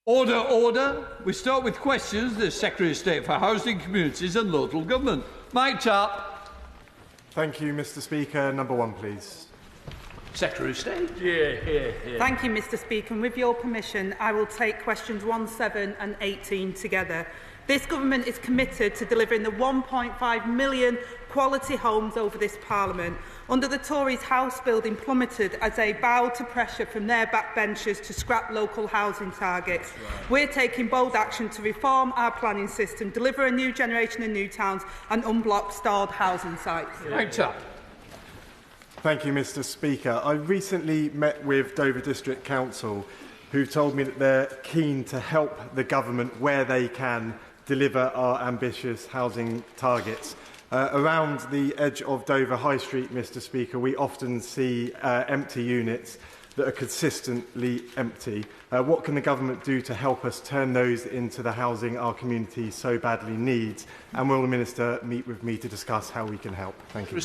Order, order. We start with questions to the Secretary of State for Housing, Communities and Local Government. Mike Tapp. Thank you, Mr Speaker. Number 1, please. Secretary of State. Thank you, Mr Speaker. And with your permission, I will take questions 1, 7 and 18 together. This government is committed to delivering the 1.5 million quality homes over this Parliament. Under the Tories, house building plummeted as they bowed to pressure from their backbenchers to scrap local housing targets. We're taking bold action to reform our planning system, deliver a new generation of new towns and unblock stalled housing sites. Thank you, Mr Speaker. I recently met with Dover District Council, who told me that they're keen to help the government where they can deliver our ambitious housing targets. Around the edge of Dover High Street, Mr Speaker, we often see empty units that are consistently empty. What can the government do to help us turn those into the housing our community so badly needs? And will the Minister meet with me to discuss how we can help? Thank you.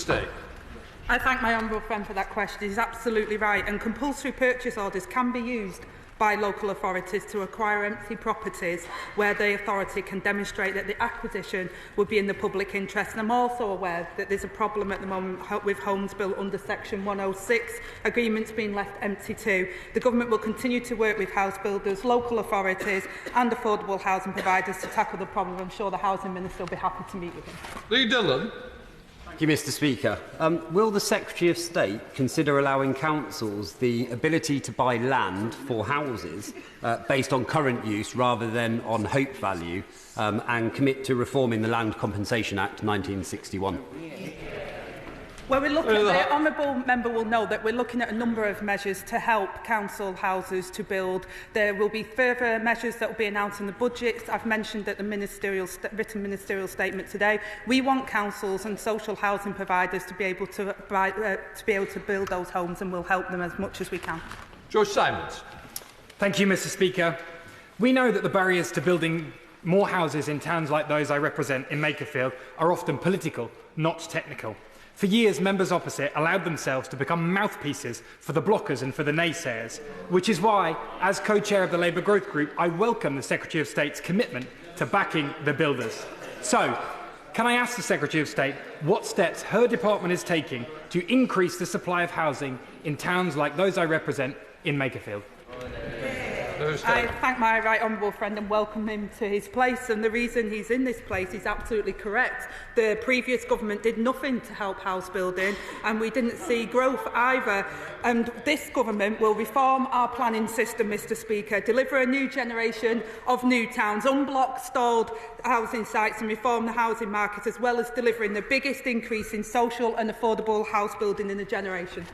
I thank my honourable friend for that question. He's absolutely right. And compulsory purchase orders can be used by local authorities to acquire empty properties where the authority can demonstrate that the acquisition would be in the public interest. And I'm also aware that there's a problem at the moment with homes built under Section 106, agreements being left empty too. The government will continue to work with house builders, local authorities and affordable housing providers to tackle the problem. I'm sure the Housing Minister will be happy to meet with him. Lee Dillon. Thank you, Mr Speaker. Will the Secretary of State consider allowing councils the ability to buy land for houses based on current use rather than on hope value and commit to reforming the Land Compensation Act 1961? Well, the honourable member will know that we're looking at a number of measures to help council houses to build. There will be further measures that will be announced in the budget. I've mentioned that the written ministerial statement today. We want councils and social housing providers to be able to build those homes, and we'll help them as much as we can. George Simmonds. Thank you, Mr Speaker. We know that the barriers to building more houses in towns like those I represent in Makerfield are often political, not technical. For years, members opposite allowed themselves to become mouthpieces for the blockers and for the naysayers, which is why, as co-chair of the Labour Growth Group, I welcome the Secretary of State's commitment to backing the builders. So, can I ask the Secretary of State what steps her department is taking to increase the supply of housing in towns like those I represent in Makerfield? I thank my right honourable friend and welcome him to his place, and the reason he's in this place is absolutely correct. The previous government did nothing to help house building and we didn't see growth either, and this government will reform our planning system, Mr Speaker, deliver a new generation of new towns, unblock stalled housing sites and reform the housing market, as well as delivering the biggest increase in social and affordable house building in a generation.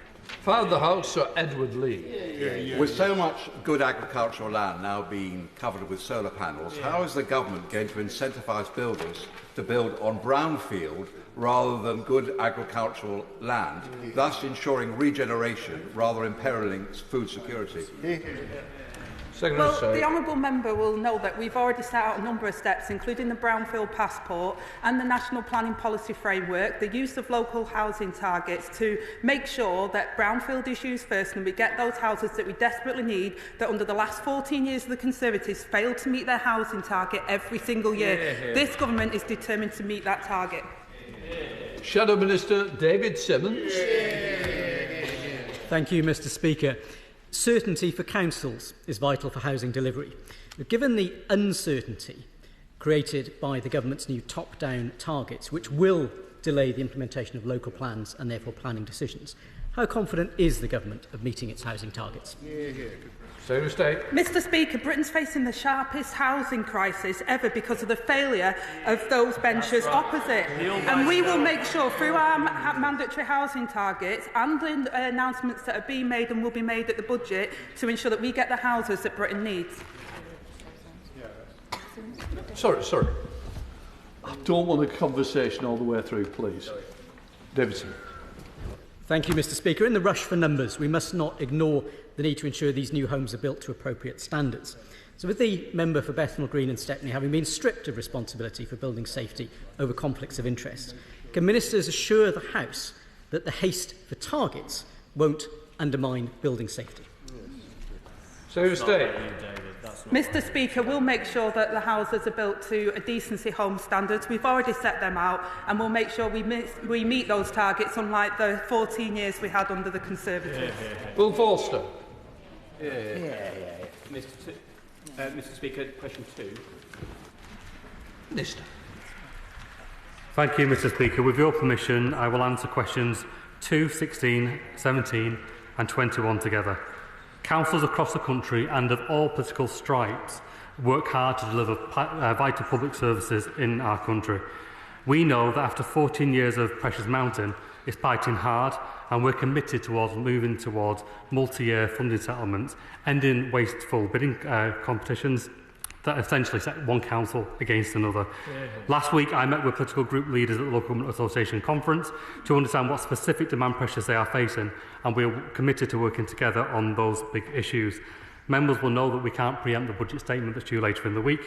Father House, Sir Edward Leigh. With so much good agricultural land now being covered with solar panels, how is the government going to incentivise builders to build on brownfield rather than good agricultural land, thus ensuring regeneration rather imperiling food security? Well, the honourable member will know that we've already set out a number of steps, including the Brownfield Passport and the National Planning Policy Framework, the use of local housing targets to make sure that brownfield is used first and we get those houses that we desperately need, that under the last 14 years of the Conservatives failed to meet their housing target every single year. This government is determined to meet that target. Shadow Minister David Simmonds. Thank you, Mr Speaker. Certainty for councils is vital for housing delivery. Given the uncertainty created by the government's new top-down targets, which will delay the implementation of local plans and therefore planning decisions, how confident is the government of meeting its housing targets? Mr Speaker, Britain's facing the sharpest housing crisis ever because of the failure of those benchers opposite. And we will make sure through our mandatory housing targets and the announcements that are being made and will be made at the budget to ensure that we get the houses that Britain needs. Sorry. I don't want a conversation all the way through, please. Davidson. Thank you, Mr Speaker. In the rush for numbers, we must not ignore the need to ensure these new homes are built to appropriate standards. So with the member for Bethnal Green and Stepney having been stripped of responsibility for building safety over conflicts of interest, can ministers assure the House that the haste for targets won't undermine building safety? Secretary of State. Mr Speaker, we'll make sure that the houses are built to a decency home standards. We've already set them out, and we'll make sure we meet those targets, unlike the 14 years we had under the Conservatives. Will Forster. Mr Speaker, question 2. Minister. Thank you, Mr Speaker. With your permission, I will answer questions 2, 16, 17 and 21 together. Councils across the country and of all political stripes work hard to deliver vital public services in our country. We know that after 14 years of Precious Mountain, it's fighting hard, and we're committed towards moving towards multi-year funding settlements, ending wasteful bidding competitions that essentially set one council against another. Last week, I met with political group leaders at the Local Government Association conference to understand what specific demand pressures they are facing, and we are committed to working together on those big issues. Members will know that we can't preempt the budget statement that's due later in the week,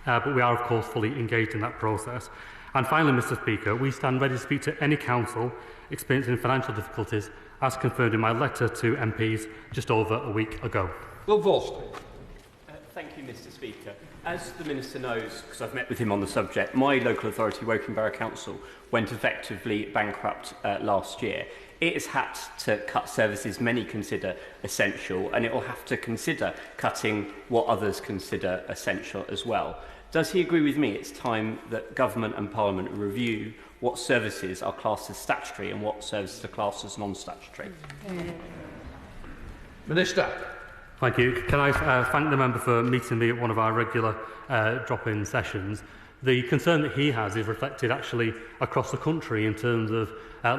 but we are, of course, fully engaged in that process. And finally, Mr Speaker, we stand ready to speak to any council experiencing financial difficulties, as confirmed in my letter to MPs just over a week ago. Will Forster. Thank you, Mr Speaker. As the Minister knows, because I've met with him on the subject, my local authority, Woking Borough Council, went effectively bankrupt last year. It has had to cut services many consider essential, and it will have to consider cutting what others consider essential as well. Does he agree with me it's time that Government and Parliament review what services are classed as statutory and what services are classed as non-statutory? Minister. Thank you. Can I thank the member for meeting me at one of our regular drop-in sessions. The concern that he has is reflected actually across the country in terms of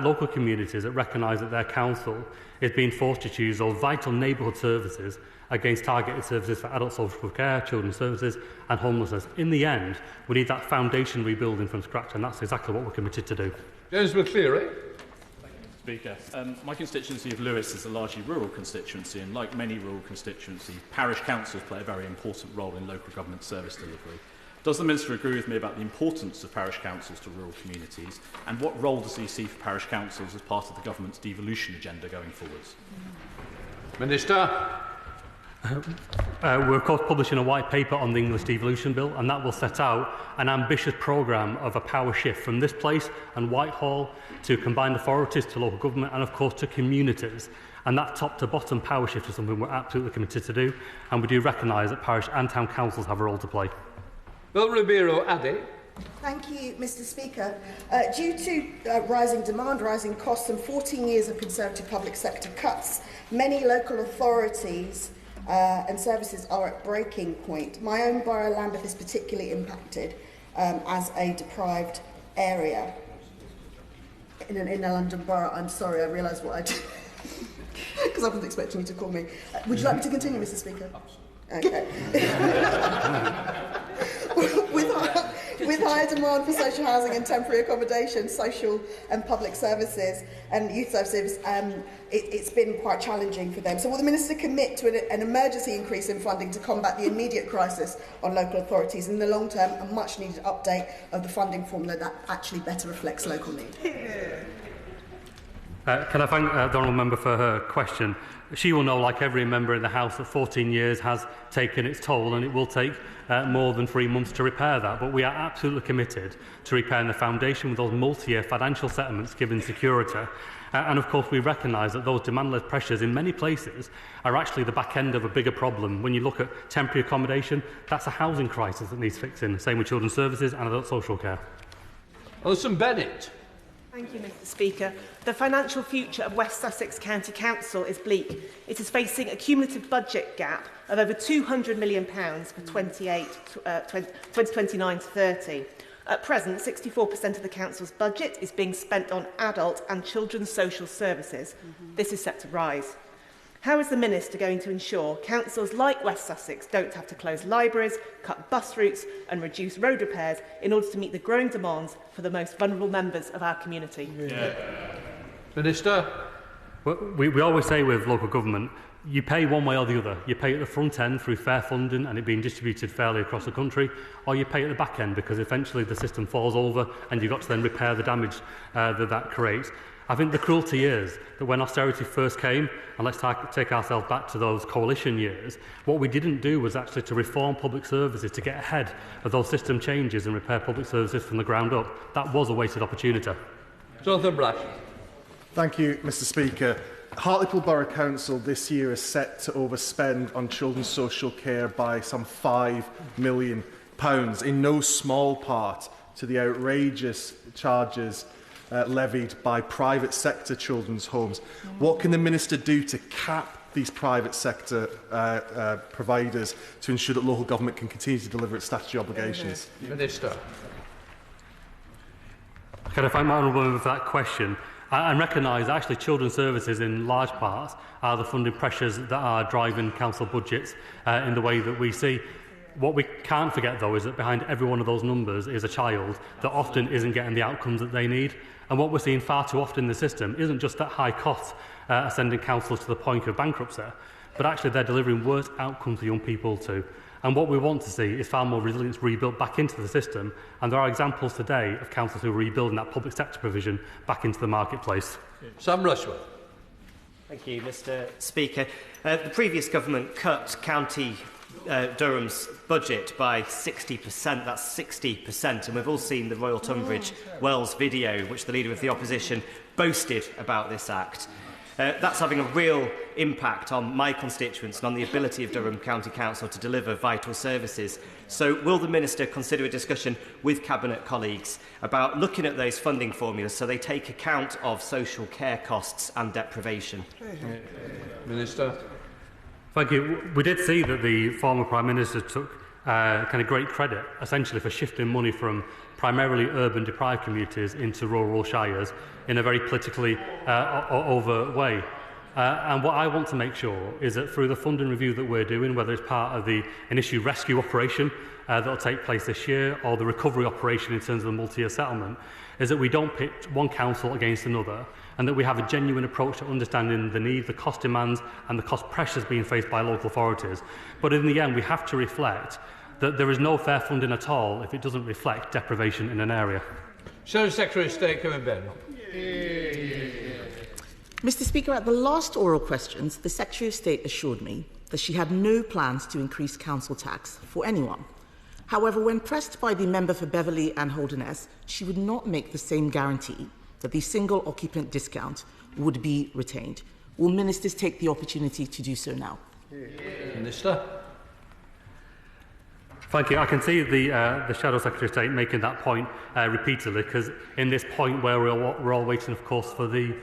local communities that recognise that their council is being forced to choose those vital neighbourhood services against targeted services for adult social care, children's services and homelessness. In the end, we need that foundation rebuilding from scratch, and that's exactly what we're committed to do. James MacCleary. Speaker. My constituency of Lewes is a largely rural constituency, and like many rural constituencies, parish councils play a very important role in local government service delivery. Does the Minister agree with me about the importance of parish councils to rural communities, and what role does he see for parish councils as part of the government's devolution agenda going forwards? Minister. We're of course publishing a white paper on the English devolution bill, and that will set out an ambitious programme of a power shift from this place and Whitehall to combined authorities, to local government and of course to communities. And that top to bottom power shift is something we're absolutely committed to do, and we do recognise that parish and town councils have a role to play. Will Ribeiro-Addy. Thank you, Mr Speaker. Due to rising demand, rising costs and 14 years of Conservative public sector cuts, many local authorities and services are at breaking point. My own borough, Lambeth, is particularly impacted as a deprived area. In a London borough, I'm sorry, I realise what I did. Because I wasn't expecting you to call me. Would you like me to continue, Mr Speaker? Okay. With higher demand for social housing and temporary accommodation, social and public services and youth services, it's been quite challenging for them. So will the Minister commit to an emergency increase in funding to combat the immediate crisis on local authorities, and in the long term a much needed update of the funding formula that actually better reflects local need? Can I thank the honourable member for her question? She will know, like every member in the House, that 14 years has taken its toll, and it will take more than 3 months to repair that. But we are absolutely committed to repairing the foundation with those multi-year financial settlements giving security. And of course, we recognise that those demand-led pressures in many places are actually the back end of a bigger problem. When you look at temporary accommodation, that's a housing crisis that needs fixing. Same with children's services and adult social care. Alison Bennett. Thank you, Mr Speaker. The financial future of West Sussex County Council is bleak. It is facing a cumulative budget gap of over £200 million for 2029 to 30. At present, 64% of the council's budget is being spent on adult and children's social services. This is set to rise. How is the Minister going to ensure councils like West Sussex don't have to close libraries, cut bus routes and reduce road repairs in order to meet the growing demands for the most vulnerable members of our community? Minister. Well, we always say with local government, you pay one way or the other. You pay at the front end through fair funding and it being distributed fairly across the country, or you pay at the back end because eventually the system falls over and you've got to then repair the damage that creates. I think the cruelty is that when austerity first came, and let's take ourselves back to those coalition years, what we didn't do was actually to reform public services, to get ahead of those system changes and repair public services from the ground up. That was a wasted opportunity. Jonathan Black. Thank you, Mr Speaker. Hartlepool Borough Council this year is set to overspend on children's social care by some £5 million, in no small part to the outrageous charges levied by private sector children's homes. What can the Minister do to cap these private sector providers to ensure that local government can continue to deliver its statutory obligations? Minister. Can I thank my honourable member for that question? And recognise that actually children's services in large parts are the funding pressures that are driving council budgets in the way that we see. What we can't forget, though, is that behind every one of those numbers is a child that often isn't getting the outcomes that they need. And what we're seeing far too often in the system isn't just that high costs are sending councils to the point of bankruptcy, but actually they're delivering worse outcomes for young people too. And what we want to see is far more resilience rebuilt back into the system, and there are examples today of councils who are rebuilding that public sector provision back into the marketplace. Sam Rushworth. Thank you, Mr Speaker. The previous government cut County Durham's budget by 60%, that's 60%, and we've all seen the Royal Tunbridge Wells video, which the Leader of the Opposition boasted about this act. That's having a real impact on my constituents and on the ability of Durham County Council to deliver vital services. So will the Minister consider a discussion with Cabinet colleagues about looking at those funding formulas so they take account of social care costs and deprivation? Minister. Thank you. We did see that the former Prime Minister took kind of great credit, essentially, for shifting money from primarily urban deprived communities into rural shires in a very politically overt way. And what I want to make sure is that through the funding review that we're doing, whether it's part of the initial rescue operation that will take place this year or the recovery operation in terms of the multi-year settlement, is that we don't pit one council against another, and that we have a genuine approach to understanding the need, the cost demands and the cost pressures being faced by local authorities. But in the end, we have to reflect that there is no fair funding at all if it doesn't reflect deprivation in an area. Shadow Secretary of State, Kevin Bennell. Mr Speaker, at the last oral questions, the Secretary of State assured me that she had no plans to increase council tax for anyone. However, when pressed by the member for Beverley and Holderness, she would not make the same guarantee that the single occupant discount would be retained. Will ministers take the opportunity to do so now? Minister. Thank you. I can see the Shadow Secretary of State making that point repeatedly, because in this point where we're all waiting, of course, for the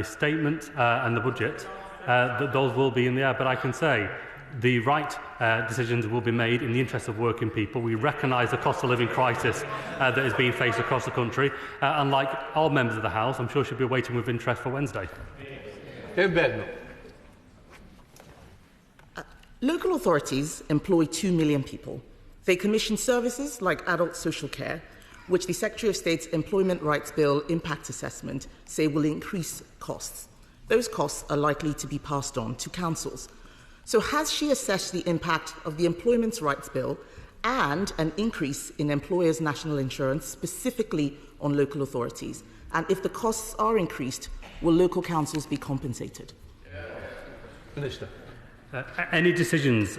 statement and the budget, that those will be in the air. But I can say the right decisions will be made in the interest of working people. We recognise the cost of living crisis that is being faced across the country, and like all members of the House, I'm sure she'll be waiting with interest for Wednesday. Local authorities employ 2 million people. They commission services like adult social care, which the Secretary of State's Employment Rights Bill impact assessment say will increase costs. Those costs are likely to be passed on to councils. So has she assessed the impact of the Employment Rights Bill and an increase in employers' national insurance, specifically on local authorities? And if the costs are increased, will local councils be compensated? Minister. Any decisions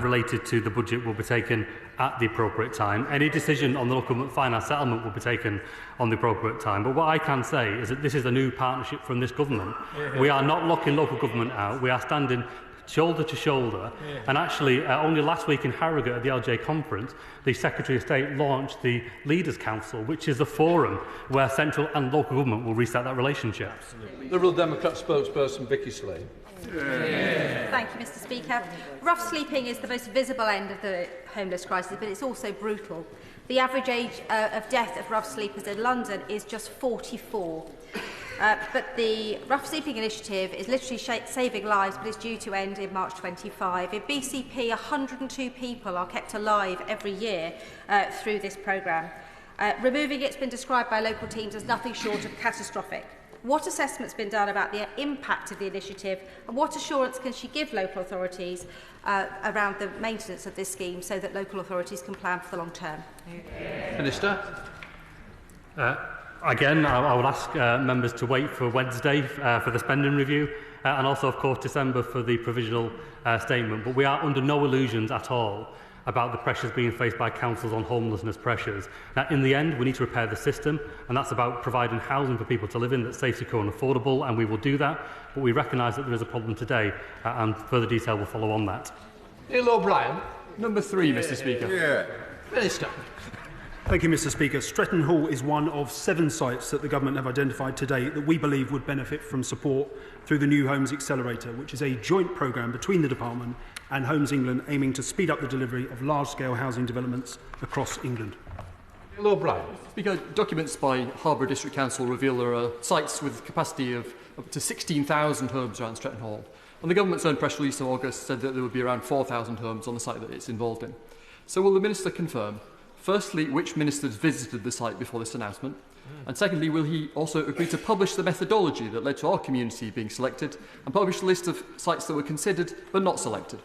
related to the budget will be taken at the appropriate time. Any decision on the local government finance settlement will be taken on the appropriate time. But what I can say is that this is a new partnership from this government. We are not locking local government out. We are standing shoulder to shoulder. And actually, only last week in Harrogate at the LJ conference, the Secretary of State launched the Leaders' Council, which is a forum where central and local government will reset that relationship. Liberal Democrat spokesperson Vicky Slade. Thank you, Mr Speaker. Rough sleeping is the most visible end of the homeless crisis, but it's also brutal. The average age of death of rough sleepers in London is just 44. But the Rough Sleeping Initiative is literally saving lives, but it's due to end in March 25. In BCP, 102 people are kept alive every year through this programme. Removing it's been described by local teams as nothing short of catastrophic. What assessment's been done about the impact of the initiative, and what assurance can she give local authorities around the maintenance of this scheme so that local authorities can plan for the long term? Minister. Again, I would ask members to wait for Wednesday for the spending review and also, of course, December for the provisional statement. But we are under no illusions at all about the pressures being faced by councils on homelessness pressures. Now, in the end, we need to repair the system, and that's about providing housing for people to live in that's safe, secure and affordable, and we will do that. But we recognise that there is a problem today, and further detail will follow on that. Neil O'Brien, number 3, Mr. Speaker. Minister. Thank you, Mr. Speaker. Stretton Hall is one of 7 sites that the government have identified today that we believe would benefit from support through the New Homes Accelerator, which is a joint programme between the department and Homes England aiming to speed up the delivery of large-scale housing developments across England. Neil O'Brien. Speaker, documents by Harbour District Council reveal there are sites with capacity of up to 16,000 homes around Stretton Hall. And the government's own press release in August said that there would be around 4,000 homes on the site that it's involved in. So will the Minister confirm, firstly, which ministers visited the site before this announcement? And secondly, will he also agree to publish the methodology that led to our community being selected and publish a list of sites that were considered but not selected?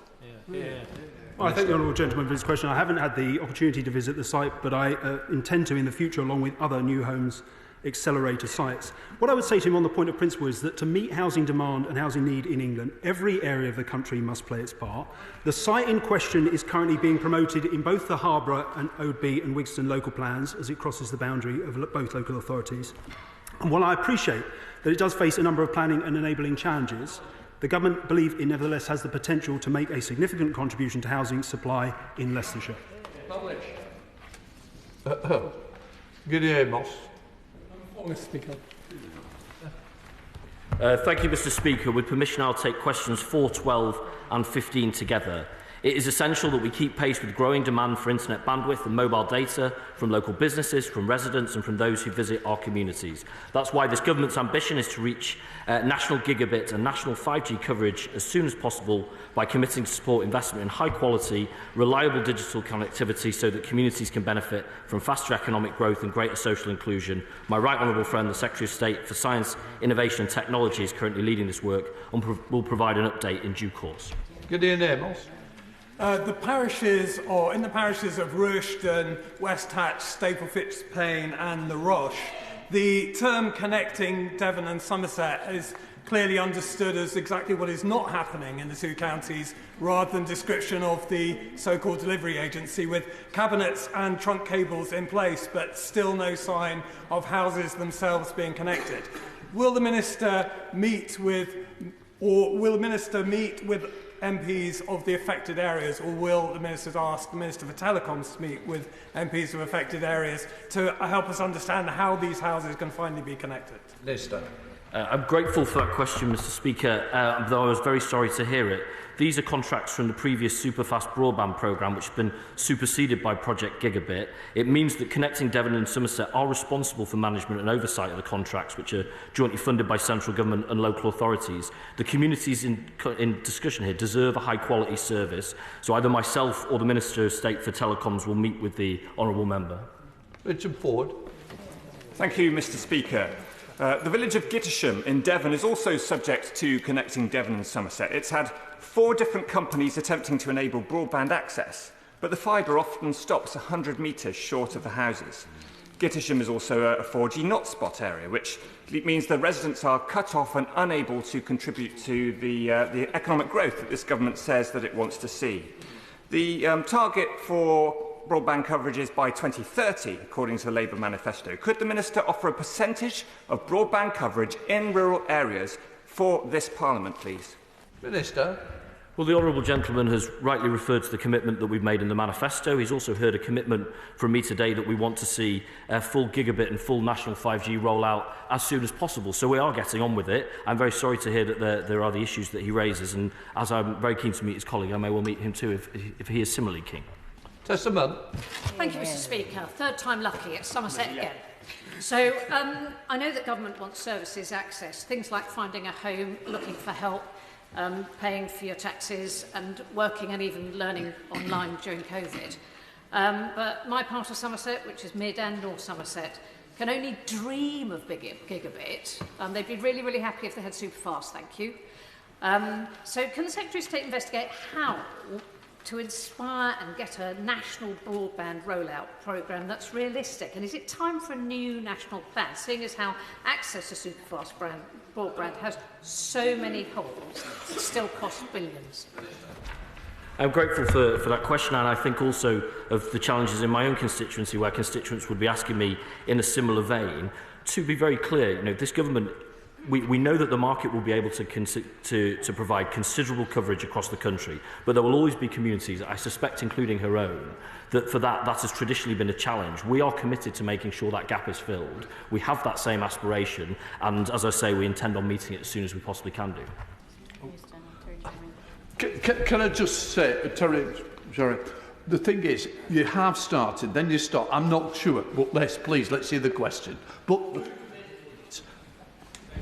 Well, I thank the honourable gentleman for his question. I haven't had the opportunity to visit the site, but I intend to in the future, along with other New Homes Accelerator sites. What I would say to him on the point of principle is that to meet housing demand and housing need in England, every area of the country must play its part. The site in question is currently being promoted in both the Harborough and Oadby and Wigston local plans as it crosses the boundary of both local authorities. And while I appreciate that it does face a number of planning and enabling challenges, the government believe it nevertheless has the potential to make a significant contribution to housing supply in Leicestershire. Gideon Moss. Mr. Speaker. Thank you, Mr. Speaker. With permission, I'll take questions 4, 12 and 15 together. It is essential that we keep pace with growing demand for internet bandwidth and mobile data from local businesses, from residents and from those who visit our communities. That's why this government's ambition is to reach national gigabit and national 5G coverage as soon as possible by committing to support investment in high quality, reliable digital connectivity so that communities can benefit from faster economic growth and greater social inclusion. My right honourable friend, the Secretary of State for Science, Innovation and Technology, is currently leading this work and will provide an update in due course. Gideon Amos. In the parishes of Ruislip, West Hatch, Staplefitz-Payne and the Roche, the term connecting Devon and Somerset is clearly understood as exactly what is not happening in the 2 counties, rather than description of the so-called delivery agency with cabinets and trunk cables in place, but still no sign of houses themselves being connected. Will the Minister meet with MPs of the affected areas, or will the Minister ask the Minister for Telecoms to meet with MPs of affected areas to help us understand how these houses can finally be connected? Minister. I'm grateful for that question, Mr. Speaker, though I was very sorry to hear it. These are contracts from the previous superfast broadband programme, which has been superseded by Project Gigabit. It means that Connecting Devon and Somerset are responsible for management and oversight of the contracts, which are jointly funded by central government and local authorities. The communities in discussion here deserve a high-quality service, so either myself or the Minister of State for Telecoms will meet with the honourable member. Richard Ford. Thank you, Mr. Speaker. The village of Gittisham in Devon is also subject to Connecting Devon and Somerset. It's had 4 different companies attempting to enable broadband access, but the fibre often stops 100 metres short of the houses. Gittisham is also a 4G not-spot area, which means the residents are cut off and unable to contribute to the economic growth that this government says that it wants to see. The target for broadband coverage is by 2030, according to the Labour manifesto. Could the Minister offer a percentage of broadband coverage in rural areas for this Parliament, please? Minister. Well, the honourable gentleman has rightly referred to the commitment that we've made in the manifesto. He's also heard a commitment from me today that we want to see full gigabit and full national 5G rollout as soon as possible. So we are getting on with it. I'm very sorry to hear that there are the issues that he raises, and as I'm very keen to meet his colleague, I may well meet him too if he is similarly keen. Testament. Thank you, Mr. Speaker. Third time lucky. It's Somerset again. So I know that government wants services access, things like finding a home, looking for help, paying for your taxes and working and even learning online during COVID. But my part of Somerset, which is Mid and North Somerset, can only dream of gigabit. They'd be really, really happy if they had super fast, thank you. So can the Secretary of State investigate how to inspire and get a national broadband rollout programme that's realistic? And is it time for a new national plan, seeing as how access to superfast broadband has so many holes that still cost billions? I'm grateful for that question, and I think also of the challenges in my own constituency, where constituents would be asking me in a similar vein. To be very clear, this government, we know that the market will be able to provide considerable coverage across the country, but there will always be communities, I suspect including her own, that for that has traditionally been a challenge. We are committed to making sure that gap is filled. We have that same aspiration, and as I say, we intend on meeting it as soon as we possibly can do. Can I just say, Terry, the thing is, you have started, then you stop. I'm not sure, but let's hear the question. Thank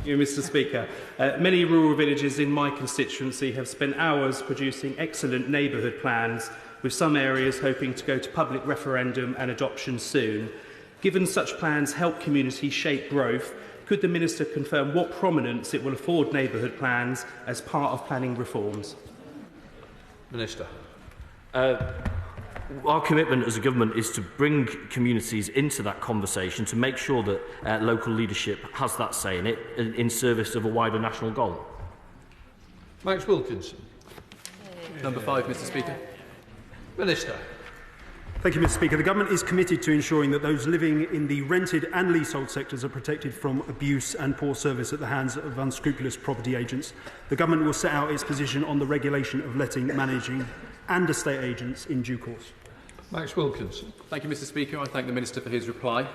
you, Mr. Speaker. Many rural villages in my constituency have spent hours producing excellent neighbourhood plans, with some areas hoping to go to public referendum and adoption soon. Given such plans help communities shape growth, could the Minister confirm what prominence it will afford neighbourhood plans as part of planning reforms? Minister. Our commitment as a government is to bring communities into that conversation, to make sure that local leadership has that say in it, in service of a wider national goal. Max Wilkinson. Number 5, Mr. Speaker. Minister. Thank you, Mr. Speaker. The government is committed to ensuring that those living in the rented and leasehold sectors are protected from abuse and poor service at the hands of unscrupulous property agents. The government will set out its position on the regulation of letting, managing and estate agents in due course. Max Wilkinson. Thank you, Mr. Speaker. I thank the Minister for his reply.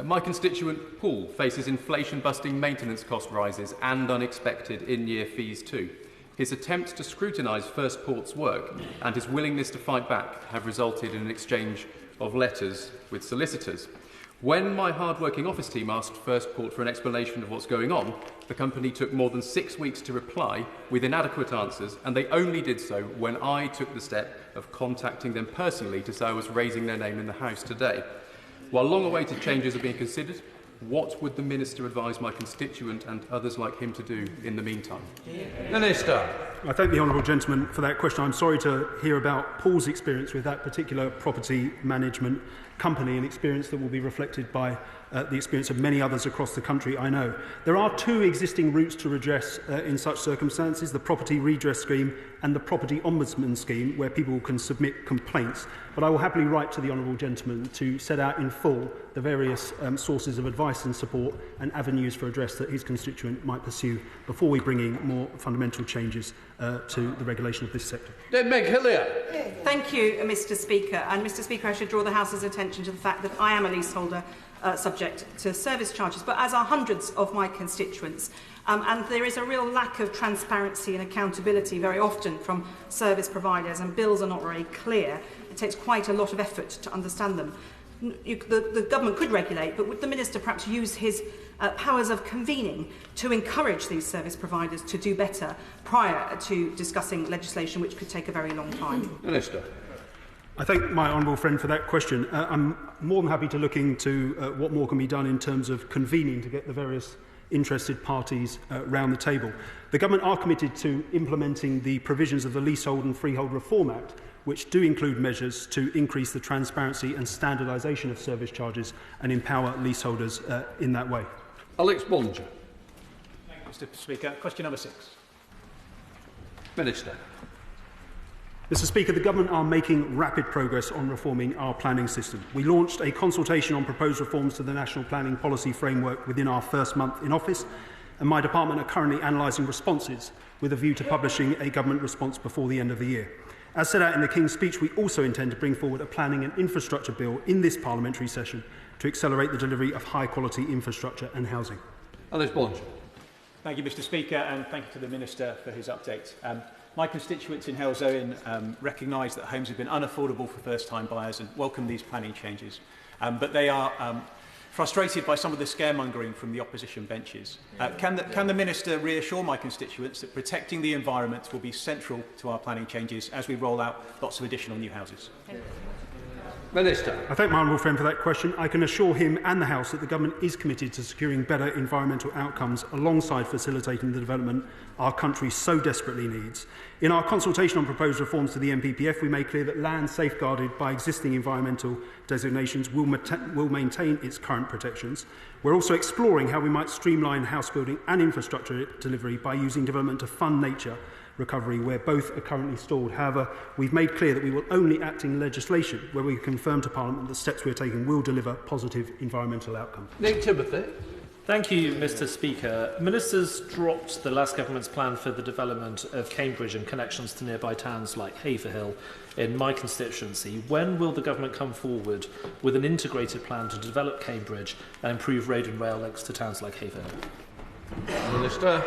My constituent, Paul, faces inflation-busting maintenance cost rises and unexpected in-year fees too. His attempt to scrutinise First Port's work and his willingness to fight back have resulted in an exchange of letters with solicitors. When my hard-working office team asked First Port for an explanation of what's going on, the company took more than 6 weeks to reply with inadequate answers, and they only did so when I took the step of contacting them personally to say I was raising their name in the House today. While long-awaited changes are being considered, what would the Minister advise my constituent and others like him to do in the meantime? Minister. I thank the honourable gentleman for that question. I'm sorry to hear about Paul's experience with that particular property management company, an experience that will be reflected by the experience of many others across the country, I know. There are 2 existing routes to redress in such circumstances, the Property Redress Scheme and the Property Ombudsman Scheme, where people can submit complaints. But I will happily write to the honourable gentleman to set out in full the various sources of advice and support and avenues for redress that his constituent might pursue before we bring in more fundamental changes to the regulation of this sector. MacCleary. Thank you, Mr. Speaker. And Mr. Speaker, I should draw the House's attention to the fact that I am a leaseholder subject to service charges, but as are hundreds of my constituents. And there is a real lack of transparency and accountability very often from service providers, and bills are not very clear. It takes quite a lot of effort to understand them. The government could regulate, but would the Minister perhaps use his powers of convening to encourage these service providers to do better prior to discussing legislation which could take a very long time? Minister. I thank my honourable friend for that question. I'm more than happy to look into what more can be done in terms of convening to get the various interested parties round the table. The government are committed to implementing the provisions of the Leasehold and Freehold Reform Act, which do include measures to increase the transparency and standardisation of service charges and empower leaseholders in that way. Alex Bollinger. Thank you, Mr. Speaker. Question number 6. Minister. Mr. Speaker, the government are making rapid progress on reforming our planning system. We launched a consultation on proposed reforms to the National Planning Policy Framework within our first month in office, and my department are currently analysing responses with a view to publishing a government response before the end of the year. As set out in the King's Speech, we also intend to bring forward a planning and infrastructure bill in this parliamentary session to accelerate the delivery of high-quality infrastructure and housing. Alex Bollinger. Thank you, Mr. Speaker, and thank you to the Minister for his update. My constituents in Halesowen recognise that homes have been unaffordable for first-time buyers and welcome these planning changes. But they are frustrated by some of the scaremongering from the opposition benches. Can the Minister reassure my constituents that protecting the environment will be central to our planning changes as we roll out lots of additional new houses? Minister. I thank my honourable friend for that question. I can assure him and the House that the Government is committed to securing better environmental outcomes alongside facilitating the development our country so desperately needs. In our consultation on proposed reforms to the NPPF, we made clear that land safeguarded by existing environmental designations will maintain its current protections. We're also exploring how we might streamline house building and infrastructure delivery by using development to fund nature recovery where both are currently stalled. However, we've made clear that we will only act in legislation where we confirm to Parliament that the steps we're taking will deliver positive environmental outcomes. Nick Timothy. Thank you, Mr Speaker. Ministers dropped the last government's plan for the development of Cambridge and connections to nearby towns like Haverhill in my constituency. When will the government come forward with an integrated plan to develop Cambridge and improve road and rail links to towns like Haverhill? Minister.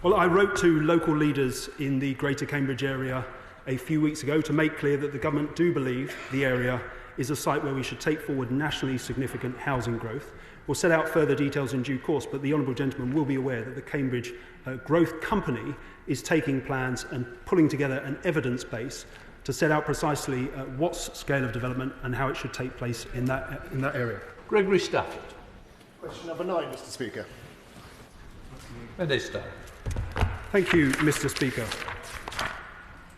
Well, I wrote to local leaders in the Greater Cambridge area a few weeks ago to make clear that the government do believe the area is a site where we should take forward nationally significant housing growth. We'll set out further details in due course, but the honourable gentleman will be aware that the Cambridge Growth Company is taking plans and pulling together an evidence base to set out precisely what scale of development and how it should take place in that area. Gregory Stafford. Question number 9, Mr Speaker. Minister. Thank you, Mr Speaker.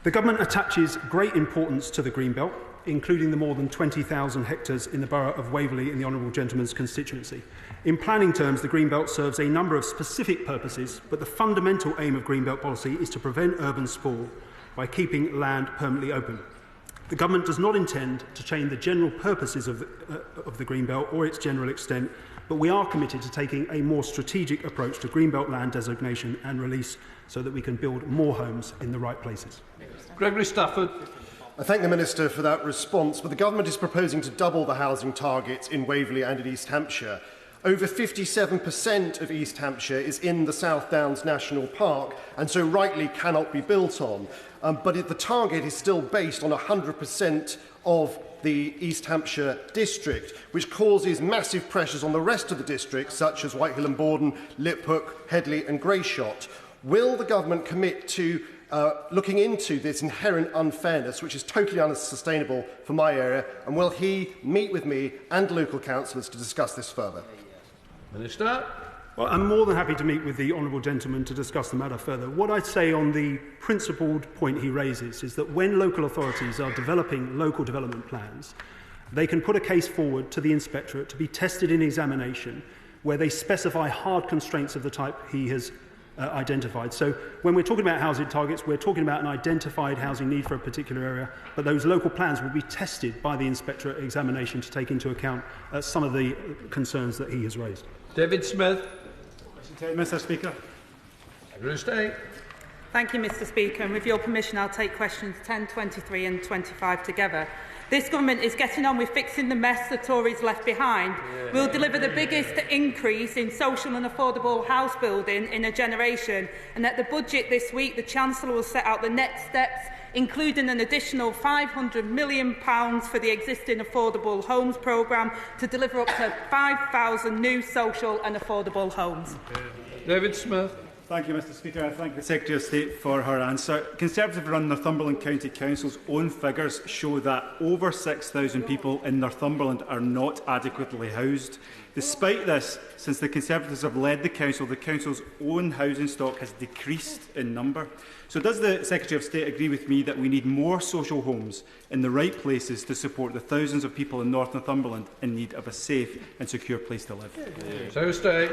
The Government attaches great importance to the Greenbelt, including the more than 20,000 hectares in the borough of Waverley in the honourable gentleman's constituency. In planning terms, the Greenbelt serves a number of specific purposes, but the fundamental aim of Greenbelt policy is to prevent urban sprawl by keeping land permanently open. The Government does not intend to change the general purposes of the Greenbelt or its general extent, but we are committed to taking a more strategic approach to Greenbelt land designation and release so that we can build more homes in the right places. Gregory Stafford. I thank the Minister for that response, but the Government is proposing to double the housing targets in Waverley and in East Hampshire. Over 57% of East Hampshire is in the South Downs National Park and so rightly cannot be built on. But the target is still based on 100% of the East Hampshire district, which causes massive pressures on the rest of the districts, such as Whitehill and Borden, Liphook, Headley and Greyshot. Will the Government commit to looking into this inherent unfairness, which is totally unsustainable for my area, and will he meet with me and local councillors to discuss this further? Minister. Well, I'm more than happy to meet with the honourable gentleman to discuss the matter further. What I'd say on the principled point he raises is that when local authorities are developing local development plans, they can put a case forward to the inspectorate to be tested in examination where they specify hard constraints of the type he has identified. So when we're talking about housing targets, we're talking about an identified housing need for a particular area, but those local plans will be tested by the inspectorate examination to take into account some of the concerns that he has raised. David Smith. Mr Speaker. Thank you, Mr Speaker, and with your permission I'll take questions 10, 23 and 25 together. This government is getting on with fixing the mess the Tories left behind. We'll deliver the biggest increase in social and affordable house building in a generation, and at the budget this week the Chancellor will set out the next steps, including an additional £500 million for the existing affordable homes programme to deliver up to 5,000 new social and affordable homes. David Smith. Thank you, Mr Speaker. I thank the Secretary of State for her answer. Conservative-run Northumberland County Council's own figures show that over 6,000 people in Northumberland are not adequately housed. Despite this, since the Conservatives have led the Council's own housing stock has decreased in number. So does the Secretary of State agree with me that we need more social homes in the right places to support the thousands of people in North Northumberland in need of a safe and secure place to live? So State.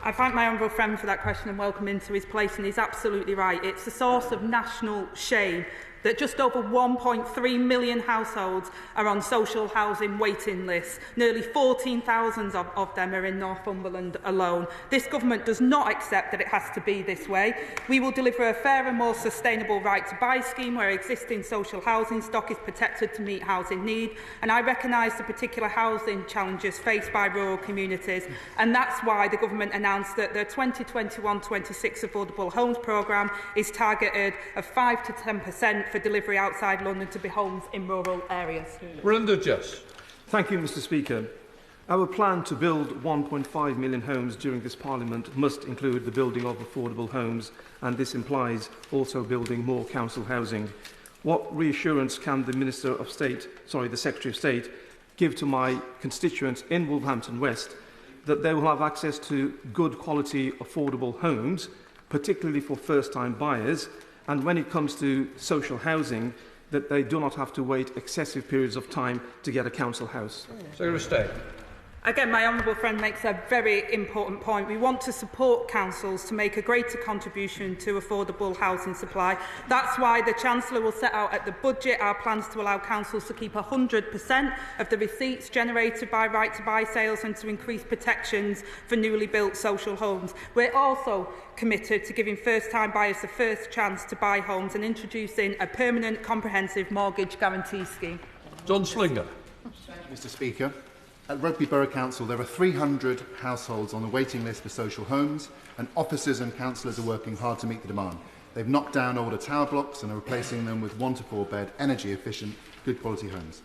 I thank my honourable friend for that question and welcome him to his place, and he's absolutely right. It's a source of national shame that just over 1.3 million households are on social housing waiting lists. Nearly 14,000 of them are in Northumberland alone. This government does not accept that it has to be this way. We will deliver a fair and more sustainable right to buy scheme where existing social housing stock is protected to meet housing need. And I recognise the particular housing challenges faced by rural communities, and that's why the government announced that the 2021-26 Affordable Homes programme is targeted at 5 to 10% for delivery outside London to be homes in rural areas. Thank you, Mr Speaker. Our plan to build 1.5 million homes during this Parliament must include the building of affordable homes, and this implies also building more council housing. What reassurance can the the Secretary of State, give to my constituents in Wolverhampton West that they will have access to good quality, affordable homes, particularly for first-time buyers, and when it comes to social housing, that they do not have to wait excessive periods of time to get a council house? Secretary of State. Again, my honourable friend makes a very important point. We want to support councils to make a greater contribution to affordable housing supply. That's why the Chancellor will set out at the budget our plans to allow councils to keep 100% of the receipts generated by right-to-buy sales and to increase protections for newly built social homes. We're also committed to giving first-time buyers the first chance to buy homes and introducing a permanent comprehensive mortgage guarantee scheme. John Slinger. Mr Speaker. At Rugby Borough Council, there are 300 households on the waiting list for social homes, and officers and councillors are working hard to meet the demand. They've knocked down older tower blocks and are replacing them with 1 to 4 bed, energy-efficient, good-quality homes.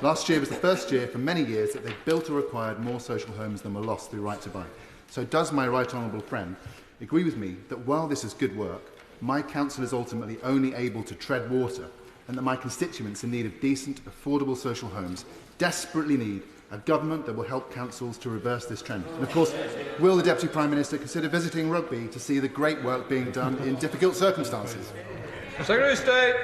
Last year was the first year for many years that they've built or acquired more social homes than were lost through right to buy. So does my right honourable friend agree with me that while this is good work, my council is ultimately only able to tread water, and that my constituents in need of decent, affordable social homes desperately need a government that will help councils to reverse this trend? And of course, will the Deputy Prime Minister consider visiting Rugby to see the great work being done in difficult circumstances? Secretary of State.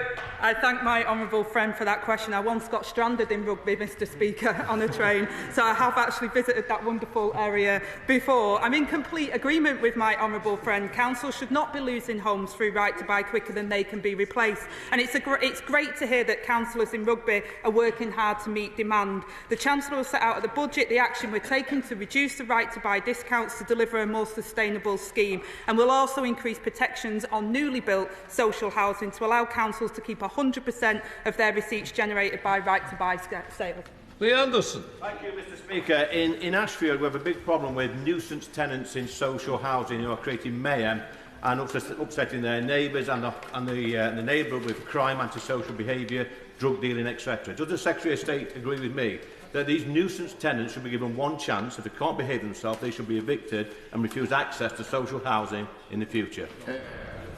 I thank my honourable friend for that question. I once got stranded in Rugby, Mr Speaker, on a train, so I have actually visited that wonderful area before. I'm in complete agreement with my honourable friend. Councils should not be losing homes through right to buy quicker than they can be replaced. And it's great to hear that councillors in Rugby are working hard to meet demand. The Chancellor will set out at the budget the action we're taking to reduce the right to buy discounts to deliver a more sustainable scheme. And we'll also increase protections on newly built social housing to allow councils to keep 100% of their receipts generated by right-to-buy sales. Lee Anderson. Thank you, Mr Speaker. In Ashfield, we have a big problem with nuisance tenants in social housing who are creating mayhem and upsetting their neighbours and the neighbourhood with crime, antisocial behaviour, drug dealing, etc. Does the Secretary of State agree with me that these nuisance tenants should be given one chance? If they can't behave themselves, they should be evicted and refuse access to social housing in the future?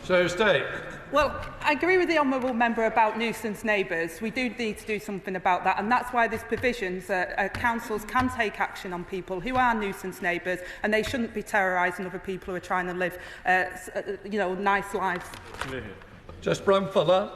Secretary of State. Well, I agree with the honourable member about nuisance neighbours. We do need to do something about that, and that's why there's provisions that councils can take action on people who are nuisance neighbours, and they shouldn't be terrorising other people who are trying to live, nice lives. Just Bramford.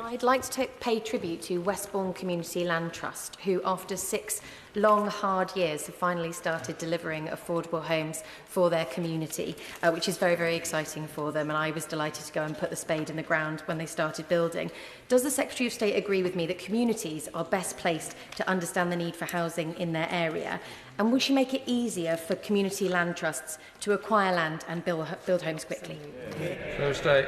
I'd like to pay tribute to Westbourne Community Land Trust, who, after 6 long, hard years, have finally started delivering affordable homes for their community, which is very, very exciting for them. And I was delighted to go and put the spade in the ground when they started building. Does the Secretary of State agree with me that communities are best placed to understand the need for housing in their area? And will she make it easier for community land trusts to acquire land and build homes quickly? Secretary of State.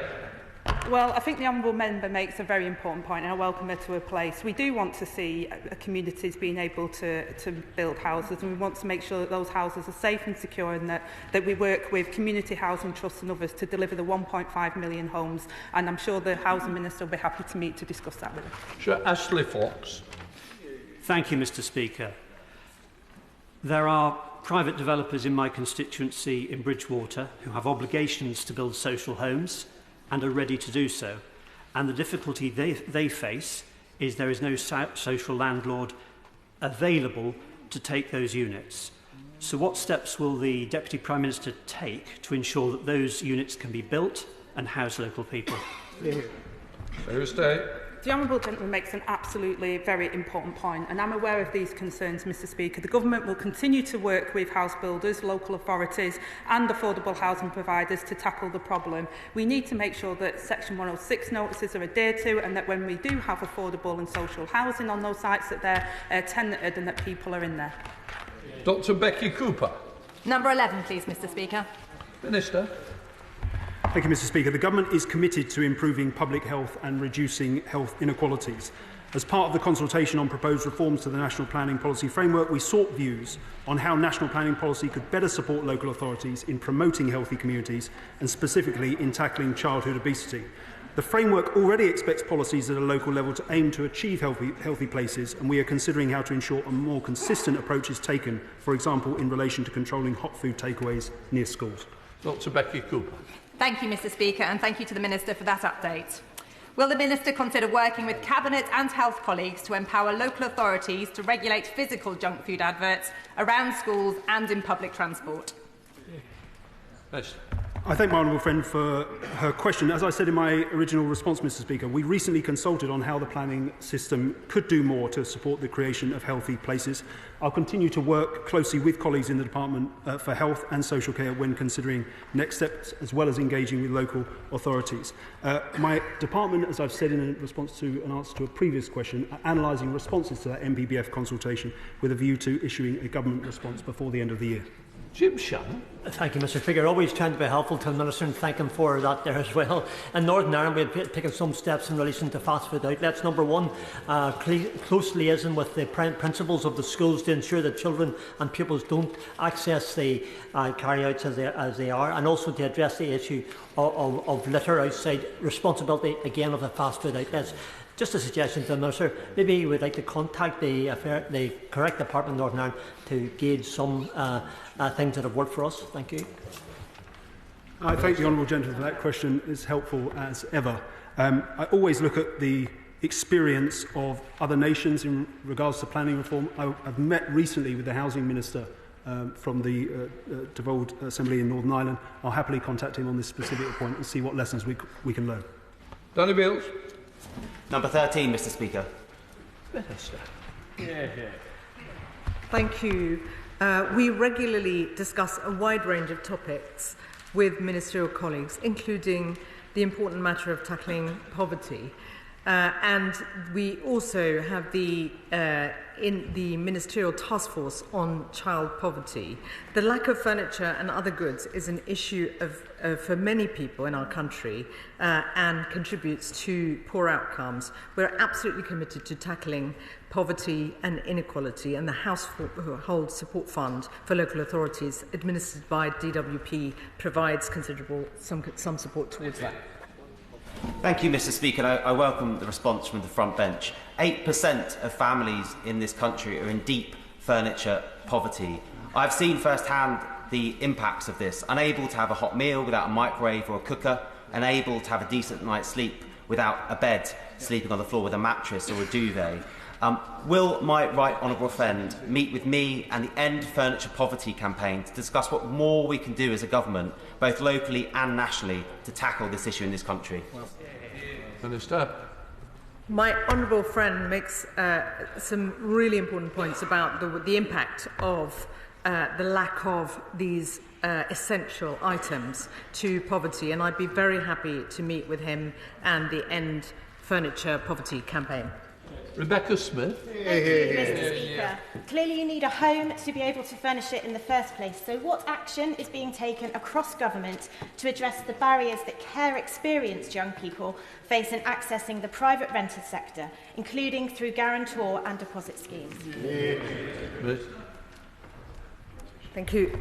Well, I think the honourable member makes a very important point, and I welcome her to her place. We do want to see communities being able to build houses, and we want to make sure that those houses are safe and secure, and that we work with community housing trusts and others to deliver the 1.5 million homes. And I'm sure the Housing Minister will be happy to meet to discuss that with her. Sure, Ashley Fox. Thank you, Mr Speaker. There are private developers in my constituency in Bridgewater who have obligations to build social homes and are ready to do so. And the difficulty they face is there is no social landlord available to take those units. So what steps will the Deputy Prime Minister take to ensure that those units can be built and house local people? Secretary of State. The honourable gentleman makes an absolutely very important point, and I'm aware of these concerns, Mr Speaker. The Government will continue to work with house builders, local authorities and affordable housing providers to tackle the problem. We need to make sure that Section 106 notices are adhered to, and that when we do have affordable and social housing on those sites, that they're tenanted and that people are in there. Dr Becky Cooper. Number 11, please, Mr Speaker. Minister. Thank you, Mr Speaker. The Government is committed to improving public health and reducing health inequalities. As part of the consultation on proposed reforms to the National Planning Policy Framework, we sought views on how national planning policy could better support local authorities in promoting healthy communities and specifically in tackling childhood obesity. The framework already expects policies at a local level to aim to achieve healthy places, and we are considering how to ensure a more consistent approach is taken, for example, in relation to controlling hot food takeaways near schools. Dr Becky Cooper. Thank you, Mr Speaker, and thank you to the Minister for that update. Will the Minister consider working with Cabinet and health colleagues to empower local authorities to regulate physical junk food adverts around schools and in public transport? I thank my honourable friend for her question. As I said in my original response, Mr Speaker, we recently consulted on how the planning system could do more to support the creation of healthy places. I'll continue to work closely with colleagues in the Department for Health and Social Care when considering next steps, as well as engaging with local authorities. My department, as I've said in response to an answer to a previous question, are analysing responses to that MBBF consultation with a view to issuing a government response before the end of the year. Jim Shannon. Thank you, Mr Speaker. Always trying to be helpful to the Minister and thank him for that there as well. In Northern Ireland, we have taken some steps in relation to fast food outlets. Number one, close liaison with the principals of the schools to ensure that children and pupils don't access the carry-outs as they are, and also to address the issue of litter outside, responsibility again of the fast food outlets. Just a suggestion to the Minister, maybe you would like to contact the correct department in Northern Ireland to gauge some things that have worked for us. Thank you. I thank the honourable gentleman for that question. It's helpful as ever. I always look at the experience of other nations in regards to planning reform. I've met recently with the Housing Minister from the devolved Assembly in Northern Ireland. I'll happily contact him on this specific point and see what lessons we can learn. Danny Bills. Number 13, Mr Speaker. Minister. Thank you. We regularly discuss a wide range of topics with ministerial colleagues, including the important matter of tackling poverty. And we also have in the ministerial task force on child poverty. The lack of furniture and other goods is an issue for many people in our country and contributes to poor outcomes. We're absolutely committed to tackling poverty and inequality, and the Household Support Fund for local authorities, administered by DWP, provides some support towards that. Thank you, Mr Speaker. I welcome the response from the front bench. 8% of families in this country are in deep furniture poverty. I've seen firsthand the impacts of this. Unable to have a hot meal without a microwave or a cooker, unable to have a decent night's sleep without a bed, sleeping on the floor with a mattress or a duvet. Will my right honourable friend meet with me and the End Furniture Poverty campaign to discuss what more we can do as a government, both locally and nationally, to tackle this issue in this country? Minister. My honourable friend makes some really important points about the impact of the lack of these essential items to poverty, and I'd be very happy to meet with him and the End Furniture Poverty campaign. Rebecca Smith. Thank you, Mr Speaker. Clearly you need a home to be able to furnish it in the first place. So what action is being taken across government to address the barriers that care-experienced young people face in accessing the private rented sector, including through guarantor and deposit schemes? Thank you.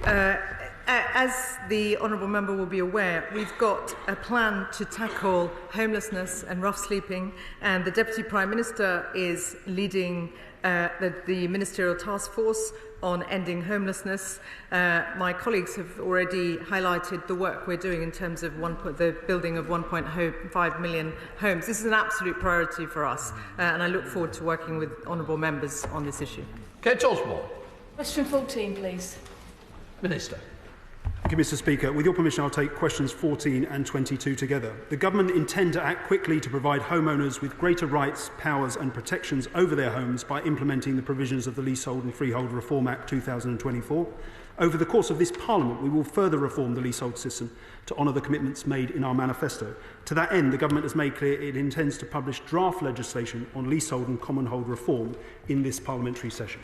As the honourable member will be aware, we've got a plan to tackle homelessness and rough sleeping, and the Deputy Prime Minister is leading the ministerial task force on ending homelessness. My colleagues have already highlighted the work we're doing in terms of the building of 1.5 million homes. This is an absolute priority for us, and I look forward to working with honourable members on this issue. Kate Osborne. Question 14, please. Minister. Thank you, Mr Speaker. With your permission, I'll take questions 14 and 22 together. The Government intend to act quickly to provide homeowners with greater rights, powers and protections over their homes by implementing the provisions of the Leasehold and Freehold Reform Act 2024. Over the course of this Parliament, we will further reform the leasehold system to honour the commitments made in our manifesto. To that end, the Government has made clear it intends to publish draft legislation on leasehold and commonhold reform in this parliamentary session.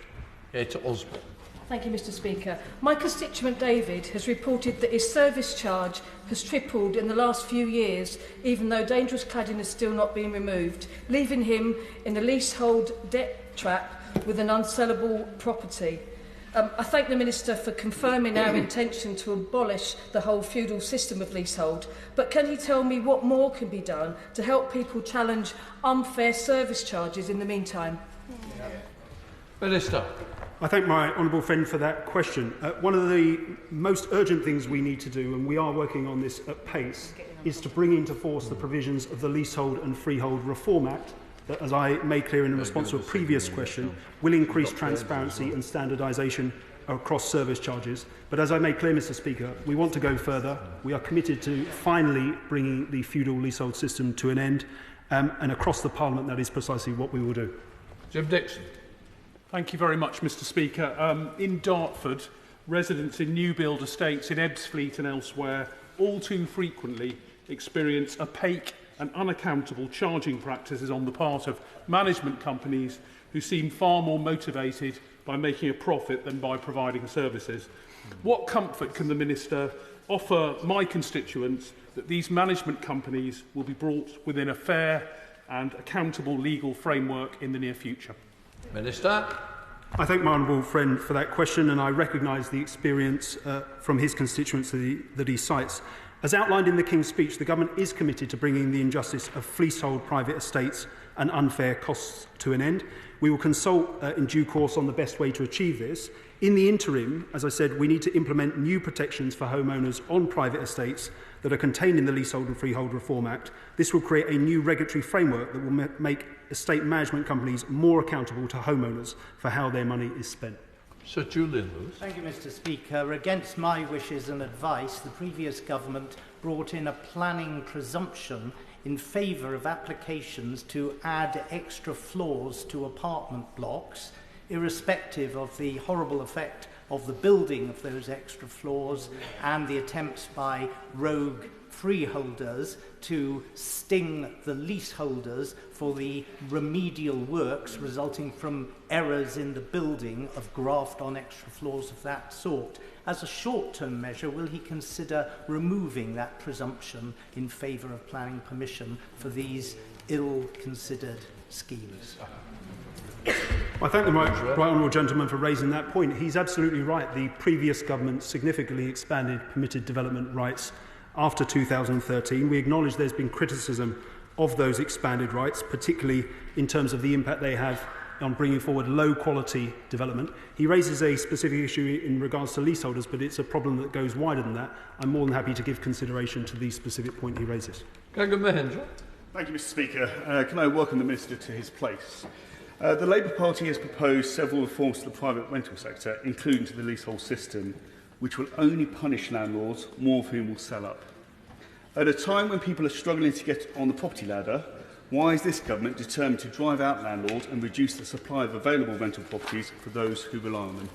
Kate Osborne. Thank you, Mr Speaker. My constituent David has reported that his service charge has tripled in the last few years, even though dangerous cladding has still not been removed, leaving him in a leasehold debt trap with an unsellable property. I thank the Minister for confirming our intention to abolish the whole feudal system of leasehold, but can he tell me what more can be done to help people challenge unfair service charges in the meantime? Minister. I thank my honourable friend for that question. One of the most urgent things we need to do, and we are working on this at pace, is to bring into force the provisions of the Leasehold and Freehold Reform Act that, as I made clear in response to a previous question, will increase transparency and standardisation across service charges. But as I made clear, Mr Speaker, we want to go further. We are committed to finally bringing the feudal leasehold system to an end, and across the Parliament that is precisely what we will do. Jim Dixon. Thank you very much, Mr Speaker. In Dartford, residents in new build estates in Ebbsfleet and elsewhere all too frequently experience opaque and unaccountable charging practices on the part of management companies who seem far more motivated by making a profit than by providing services. What comfort can the Minister offer my constituents that these management companies will be brought within a fair and accountable legal framework in the near future? Minister. I thank my honourable friend for that question, and I recognise the experience from his constituency that he cites. As outlined in the King's speech, the Government is committed to bringing the injustice of fleehold private estates and unfair costs to an end. We will consult in due course on the best way to achieve this. In the interim, as I said, we need to implement new protections for homeowners on private estates that are contained in the Leasehold and Freehold Reform Act. This will create a new regulatory framework that will make estate management companies more accountable to homeowners for how their money is spent. Sir Julian Lewes. Thank you, Mr Speaker. Against my wishes and advice, the previous government brought in a planning presumption in favour of applications to add extra floors to apartment blocks, irrespective of the horrible effect of the building of those extra floors and the attempts by rogue freeholders to sting the leaseholders for the remedial works resulting from errors in the building of graft on extra floors of that sort. As a short-term measure, will he consider removing that presumption in favour of planning permission for these ill-considered schemes? I thank the right honourable gentleman for raising that point. He's absolutely right. The previous government significantly expanded permitted development rights after 2013. We acknowledge there's been criticism of those expanded rights, particularly in terms of the impact they have on bringing forward low-quality development. He raises a specific issue in regards to leaseholders, but it's a problem that goes wider than that. I'm more than happy to give consideration to the specific point he raises. Thank you, Mr Speaker. Can I welcome the Minister to his place? The Labour Party has proposed several reforms to the private rental sector, including to the leasehold system, which will only punish landlords, more of whom will sell up. At a time when people are struggling to get on the property ladder, why is this government determined to drive out landlords and reduce the supply of available rental properties for those who rely on them?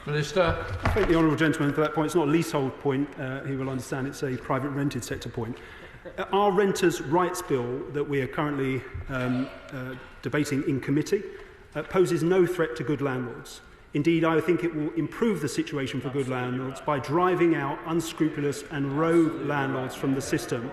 Minister. I thank the honourable gentleman for that point. It's not a leasehold point. He will understand it's a private rented sector point. Our Renters' Rights Bill that we are currently debating in committee poses no threat to good landlords. Indeed, I think it will improve the situation for good landlords by driving out unscrupulous and rogue landlords from the system.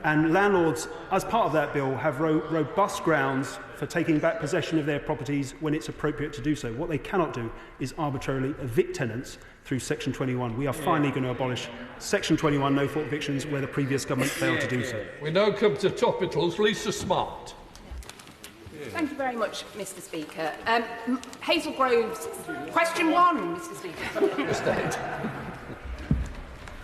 And landlords, as part of that bill, have robust grounds for taking back possession of their properties when it's appropriate to do so. What they cannot do is arbitrarily evict tenants through Section 21. We are finally going to abolish Section 21 no-fault evictions where the previous government failed to do so. We now come to topicals. Lisa Smart. Thank you very much, Mr Speaker. Hazel Groves, question 1, Mr Speaker.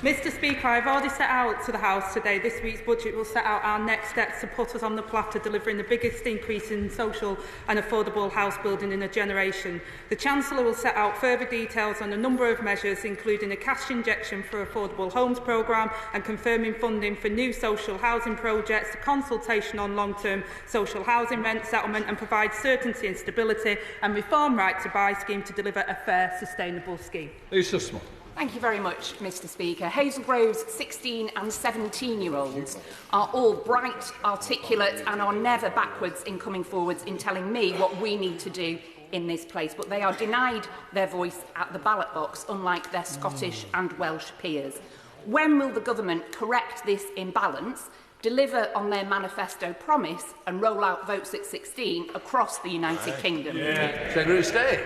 Mr Speaker, I've already set out to the House today. This week's budget will set out our next steps to put us on the path to delivering the biggest increase in social and affordable house building in a generation. The Chancellor will set out further details on a number of measures, including a cash injection for affordable homes programme and confirming funding for new social housing projects, a consultation on long-term social housing rent settlement and provide certainty and stability, and reform right to buy scheme to deliver a fair, sustainable scheme. Lisa Smart. Thank you very much, Mr Speaker. Hazel Grove's 16 and 17-year-olds are all bright, articulate and are never backwards in coming forwards in telling me what we need to do in this place, but they are denied their voice at the ballot box, unlike their Scottish and Welsh peers. When will the government correct this imbalance, deliver on their manifesto promise and roll out votes at 16 across the United Kingdom? Secretary of State.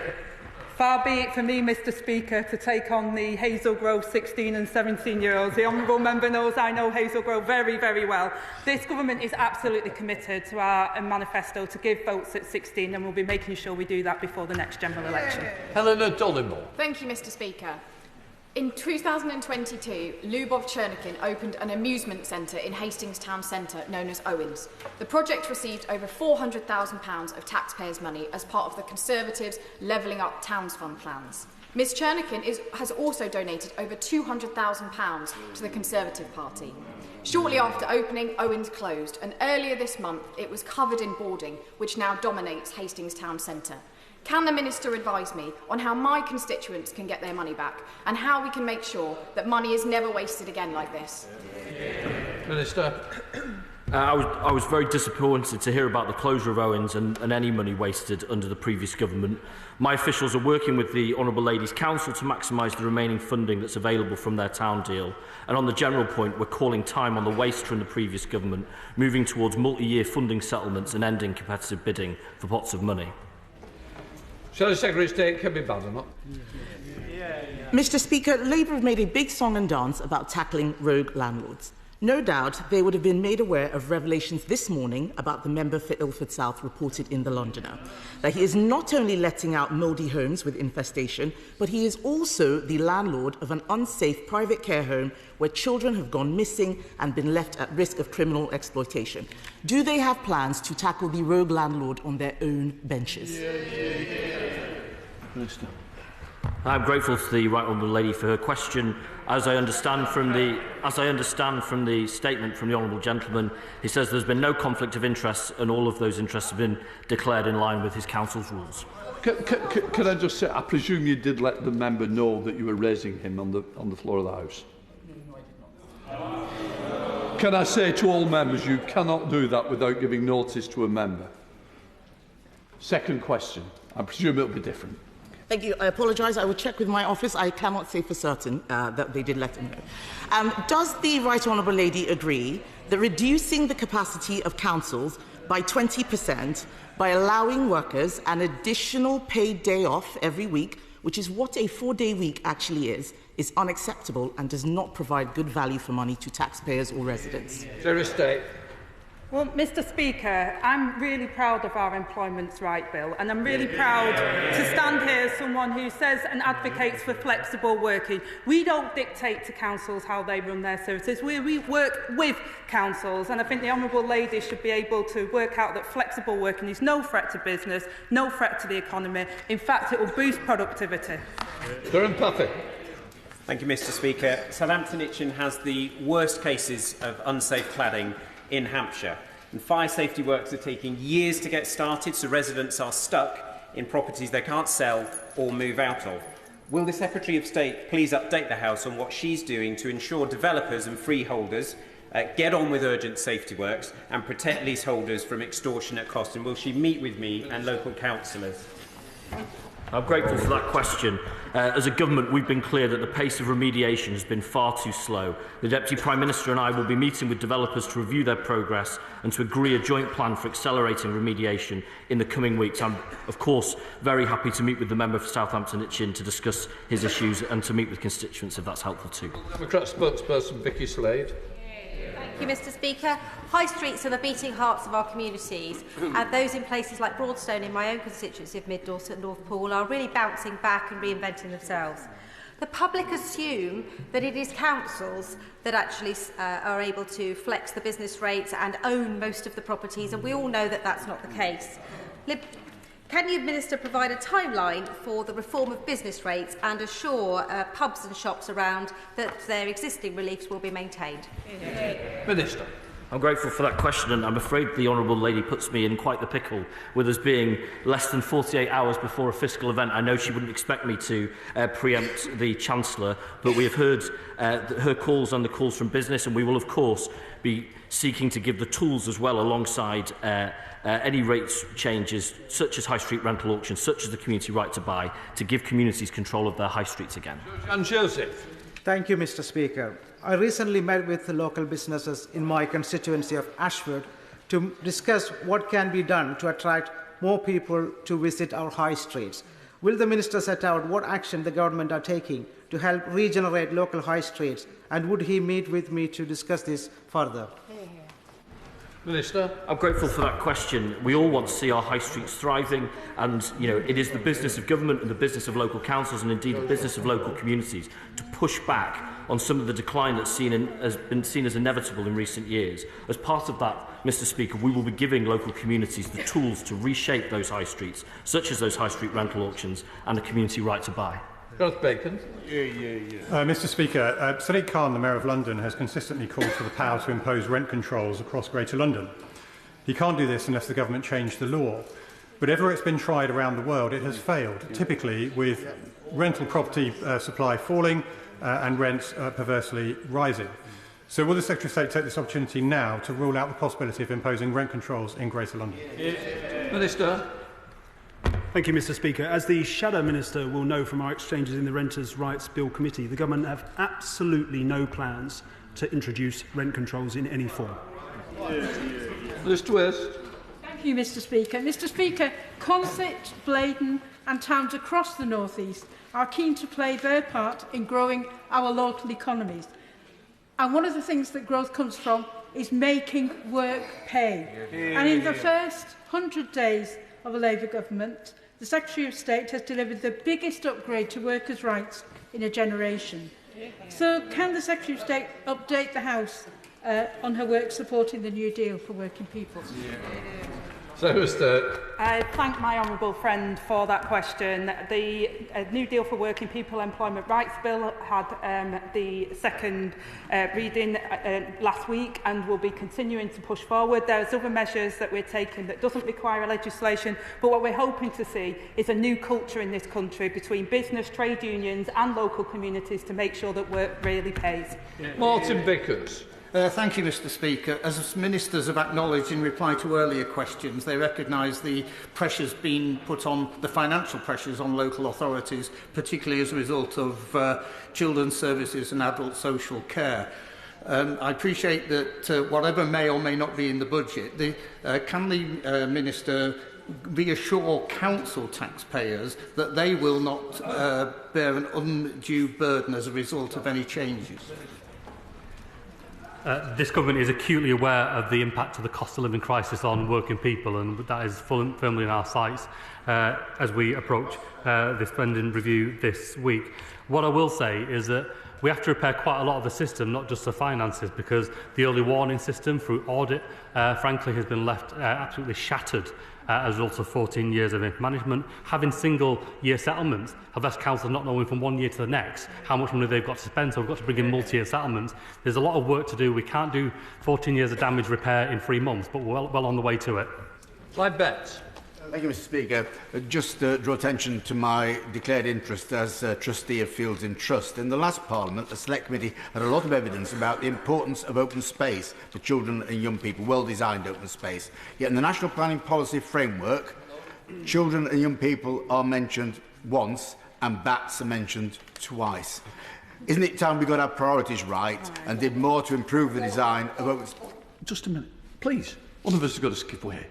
Far be it for me, Mr Speaker, to take on the Hazel Grove 16 and 17-year-olds. The honourable member knows I know Hazel Grove very, very well. This government is absolutely committed to our manifesto to give votes at 16, and we'll be making sure we do that before the next general election. Helena Dollymore. Thank you, Mr Speaker. In 2022, LIB DEB opened an amusement centre in Hastings Town Centre known as Owens. The project received over £400,000 of taxpayers' money as part of the Conservatives' Levelling Up Towns Fund plans. Ms Chernikin has also donated over £200,000 to the Conservative Party. Shortly after opening, Owens closed, and earlier this month it was covered in boarding, which now dominates Hastings Town Centre. Can the Minister advise me on how my constituents can get their money back and how we can make sure that money is never wasted again like this? Minister. I was very disappointed to hear about the closure of Owens and any money wasted under the previous government. My officials are working with the Honourable Ladies Council to maximise the remaining funding that's available from their town deal. And on the general point, we're calling time on the waste from the previous government, moving towards multi-year funding settlements and ending competitive bidding for pots of money. Shall the Secretary of State can be bad or not? Mr Speaker, Labour have made a big song and dance about tackling rogue landlords. No doubt they would have been made aware of revelations this morning about the member for Ilford South reported in The Londoner, that he is not only letting out mouldy homes with infestation, but he is also the landlord of an unsafe private care home where children have gone missing and been left at risk of criminal exploitation. Do they have plans to tackle the rogue landlord on their own benches? Minister. I'm grateful to the Right Honourable Lady for her question. As I understand from the statement from the Honourable Gentleman, he says there's been no conflict of interest and all of those interests have been declared in line with his council's rules. Can I just say, I presume you did let the member know that you were raising him on the floor of the House? Can I say to all members, you cannot do that without giving notice to a member? Second question. I presume it'll be different. Thank you. I apologise. I will check with my office. I cannot say for certain that they did let him know. Does the Right Honourable Lady agree that reducing the capacity of councils by 20% by allowing workers an additional paid day off every week, which is what a 4-day week actually is unacceptable and does not provide good value for money to taxpayers or residents? Secretary of State. Well, Mr Speaker, I'm really proud of our Employment's Right Bill, and I'm really proud to stand here as someone who says and advocates for flexible working. We don't dictate to councils how they run their services. We work with councils, and I think the Honourable Lady should be able to work out that flexible working is no threat to business, no threat to the economy. In fact, it will boost productivity. Durham Puffy. Thank you, Mr Speaker. Southampton has the worst cases of unsafe cladding in Hampshire, and fire safety works are taking years to get started, so residents are stuck in properties they can't sell or move out of. Will the Secretary of State please update the House on what she's doing to ensure developers and freeholders get on with urgent safety works and protect leaseholders from extortionate costs, and will she meet with me and local councillors? I'm grateful for that question. As a government, we've been clear that the pace of remediation has been far too slow. The Deputy Prime Minister and I will be meeting with developers to review their progress and to agree a joint plan for accelerating remediation in the coming weeks. I'm, of course, very happy to meet with the member for Southampton-Itchen to discuss his issues and to meet with constituents if that's helpful too. Democrat spokesperson Vicky Slade. Thank you, Mr Speaker. High streets are the beating hearts of our communities, and those in places like Broadstone in my own constituency of Mid Dorset and North Poole are really bouncing back and reinventing themselves. The public assume that it is councils that actually are able to flex the business rates and own most of the properties, and we all know that that's not the case. Can you, Minister, provide a timeline for the reform of business rates and assure pubs and shops around that their existing reliefs will be maintained? Minister. I'm grateful for that question, and I'm afraid the Honourable Lady puts me in quite the pickle with us being less than 48 hours before a fiscal event. I know she wouldn't expect me to preempt the Chancellor, but we have heard her calls and the calls from business, and we will, of course, be seeking to give the tools as well alongside any rates changes, such as high street rental auctions, such as the community right to buy, to give communities control of their high streets again. And Joseph. Thank you, Mr Speaker. I recently met with the local businesses in my constituency of Ashford to discuss what can be done to attract more people to visit our high streets. Will the Minister set out what action the government are taking to help regenerate local high streets, and would he meet with me to discuss this further? Minister. I'm grateful for that question. We all want to see our high streets thriving, and it is the business of government and the business of local councils and indeed the business of local communities to push back on some of the decline that's has been seen as inevitable in recent years. As part of that, Mr. Speaker, we will be giving local communities the tools to reshape those high streets, such as those high street rental auctions and a community right to buy. Gareth Bacon. Mr. Speaker, Sadiq Khan, the Mayor of London, has consistently called for the power to impose rent controls across Greater London. He can't do this unless the government changed the law. Whenever it's been tried around the world, it has failed, typically with rental property supply falling and rents perversely rising. So will the Secretary of State take this opportunity now to rule out the possibility of imposing rent controls in Greater London? Minister. Thank you, Mr. Speaker. As the Shadow Minister will know from our exchanges in the Renters' Rights Bill Committee, the Government have absolutely no plans to introduce rent controls in any form. Minister West. Thank you, Mr. Speaker. Mr. Speaker, Consett, Blaydon and towns across the North East are keen to play their part in growing our local economies. And one of the things that growth comes from is making work pay. And in the first 100 days of a Labour government, the Secretary of State has delivered the biggest upgrade to workers' rights in a generation. So can the Secretary of State update the House on her work supporting the New Deal for working people? I thank my honourable friend for that question. The New Deal for Working People Employment Rights Bill had the second reading last week and will be continuing to push forward. There's other measures that we're taking that doesn't require legislation, but what we're hoping to see is a new culture in this country between business, trade unions and local communities to make sure that work really pays. Martin Vickers. Thank you, Mr. Speaker. As ministers have acknowledged in reply to earlier questions, they recognise the pressures being put on, the financial pressures on local authorities, particularly as a result of children's services and adult social care. I appreciate that whatever may or may not be in the budget, can the Minister reassure council taxpayers that they will not bear an undue burden as a result of any changes? This government is acutely aware of the impact of the cost of living crisis on working people, and that is firmly in our sights as we approach the spending review this week. What I will say is that we have to repair quite a lot of the system, not just the finances, because the early warning system through audit, frankly, has been left absolutely shattered as a result of 14 years of management. Having single-year settlements have left councils not knowing from one year to the next how much money they've got to spend, so we've got to bring in multi-year settlements. There's a lot of work to do. We can't do 14 years of damage repair in 3 months, but we're well on the way to it. Clive Betts. Thank you, Mr. Speaker. Just draw attention to my declared interest as trustee of Fields in Trust. In the last Parliament, the Select Committee had a lot of evidence about the importance of open space for children and young people, well-designed open space. Yet in the National Planning Policy Framework, children and young people are mentioned once and bats are mentioned twice. Isn't it time we got our priorities right and did more to improve the design of open space? Just a minute, please. One of us has got to skip away.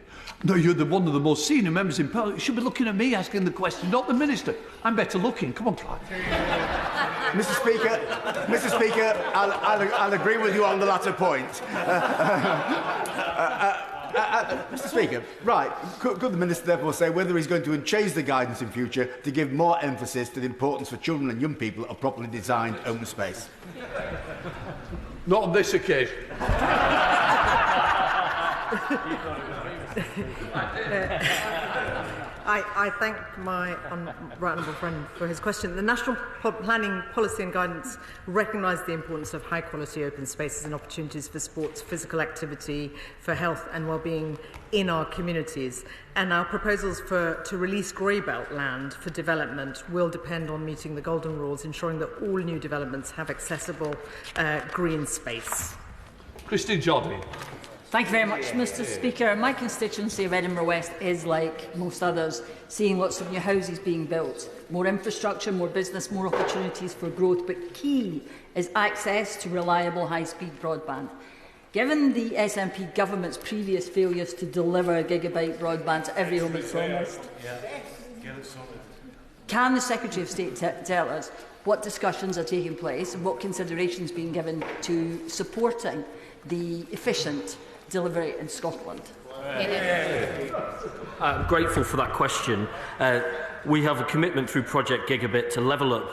No, you're one of the most senior members in Parliament. You should be looking at me asking the question, not the Minister. I'm better looking. Come on, Clive. Mr. Speaker, I'll agree with you on the latter point. Mr. Speaker, right, could the Minister therefore say whether he's going to change the guidance in future to give more emphasis to the importance for children and young people of properly designed open space? Not on this occasion. I thank my right honourable friend for his question. The National Planning Policy and Guidance recognise the importance of high-quality open spaces and opportunities for sports, physical activity, for health and well-being in our communities. And our proposals to release Greybelt land for development will depend on meeting the golden rules, ensuring that all new developments have accessible green space. Christine Joddy. Thank you very much, Mr. Speaker. My constituency of Edinburgh West is, like most others, seeing lots of new houses being built, more infrastructure, more business, more opportunities for growth, but key is access to reliable high-speed broadband. Given the SNP government's previous failures to deliver gigabit broadband to every home it's promised, can the Secretary of State tell us what discussions are taking place and what consideration is being given to supporting the efficient deliver it in Scotland? I'm grateful for that question. We have a commitment through Project Gigabit to level up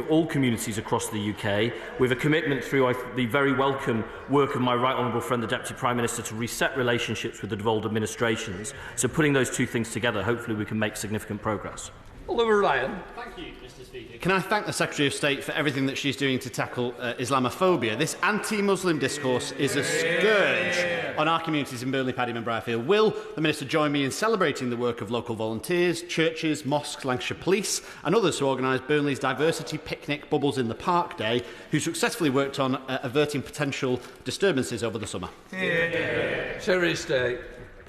all communities across the UK. We have a commitment through the very welcome work of my right honourable friend, the Deputy Prime Minister, to reset relationships with the devolved administrations. So putting those two things together, hopefully we can make significant progress. Oliver Ryan. Thank you, Mr. Speaker. Can I thank the Secretary of State for everything that she's doing to tackle Islamophobia? This anti-Muslim discourse is a scourge on our communities in Burnley, Padiham and Briarfield. Will the Minister join me in celebrating the work of local volunteers, churches, mosques, Lancashire Police and others who organised Burnley's Diversity Picnic Bubbles in the Park Day, who successfully worked on averting potential disturbances over the summer? Secretary of State.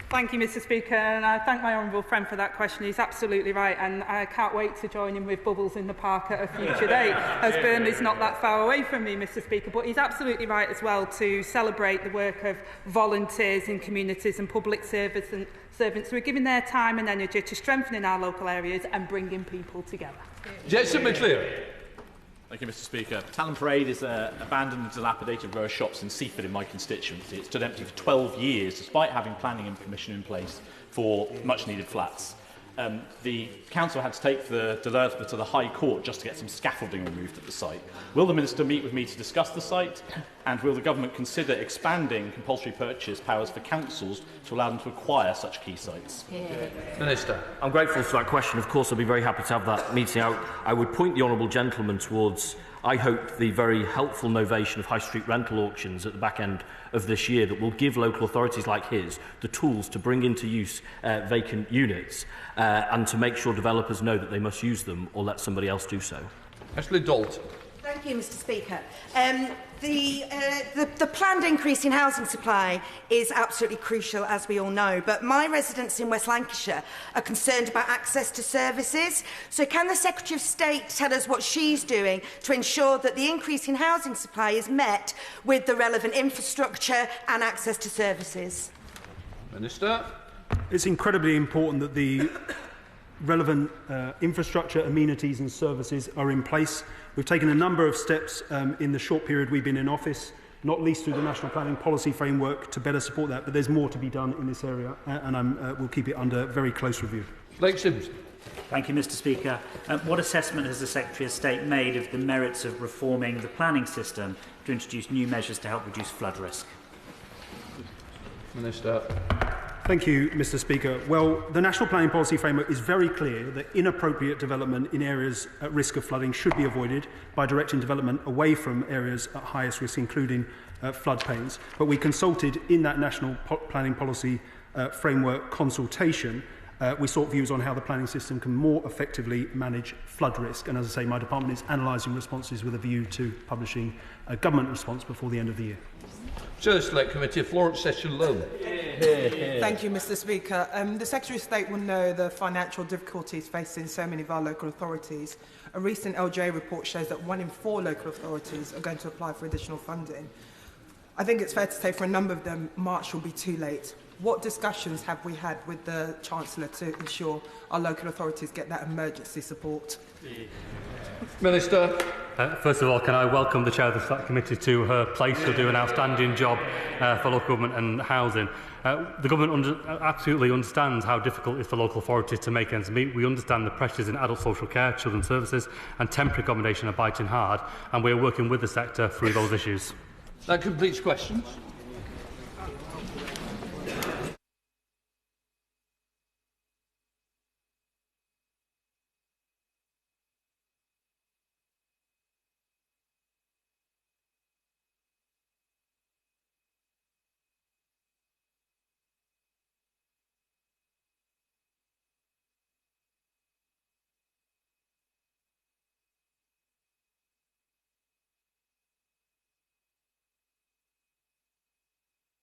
Thank you, Mr. Speaker, and I thank my honourable friend for that question. He's absolutely right, and I can't wait to join him with Bubbles in the Park at a future date, as Burnley's not that far away from me, Mr. Speaker. But he's absolutely right as well to celebrate the work of volunteers in communities and public servants who are giving their time and energy to strengthening our local areas and bringing people together. Jason MacCleary. Thank you, Mr. Speaker. Talon Parade is abandoned and dilapidated row of shops in Seaford in my constituency. It stood empty for 12 years, despite having planning and permission in place for much-needed flats. The council had to take the developer to the High Court just to get some scaffolding removed at the site. Will the Minister meet with me to discuss the site? And will the Government consider expanding compulsory purchase powers for councils to allow them to acquire such key sites? Minister. I'm grateful for that question. Of course, I'll be very happy to have that meeting. I would point the honourable gentleman towards, I hope, the very helpful novation of high street rental auctions at the back end of this year that will give local authorities like his the tools to bring into use vacant units and to make sure developers know that they must use them or let somebody else do so. Ashley Dalton. Thank you, Mr. Speaker. The planned increase in housing supply is absolutely crucial, as we all know, but my residents in West Lancashire are concerned about access to services. So can the Secretary of State tell us what she's doing to ensure that the increase in housing supply is met with the relevant infrastructure and access to services? Minister. It's incredibly important that the relevant infrastructure, amenities and services are in place. We've taken a number of steps in the short period we've been in office, not least through the National Planning Policy Framework, to better support that, but there's more to be done in this area, and we'll keep it under very close review. Leigh Simmonds. Thank you, Mr. Speaker. What assessment has the Secretary of State made of the merits of reforming the planning system to introduce new measures to help reduce flood risk? Minister. Thank you, Mr. Speaker. Well, the National Planning Policy Framework is very clear that inappropriate development in areas at risk of flooding should be avoided by directing development away from areas at highest risk, including floodplains. But we consulted in that National Planning Policy Framework consultation. We sought views on how the planning system can more effectively manage flood risk. And as I say, my department is analysing responses with a view to publishing a government response before the end of the year. Select Committee, Florence Session-Loam. Thank you, Mr. Speaker. The Secretary of State will know the financial difficulties facing so many of our local authorities. A recent LJ report shows that 1 in 4 local authorities are going to apply for additional funding. I think it's fair to say for a number of them, March will be too late. What discussions have we had with the Chancellor to ensure our local authorities get that emergency support? Minister. First of all, can I welcome the Chair of the Select Committee to her place. She'll do an outstanding job for local government and housing. The government absolutely understands how difficult it is for local authorities to make ends meet. We understand the pressures in adult social care, children's services and temporary accommodation are biting hard, and we are working with the sector through those issues. That completes questions.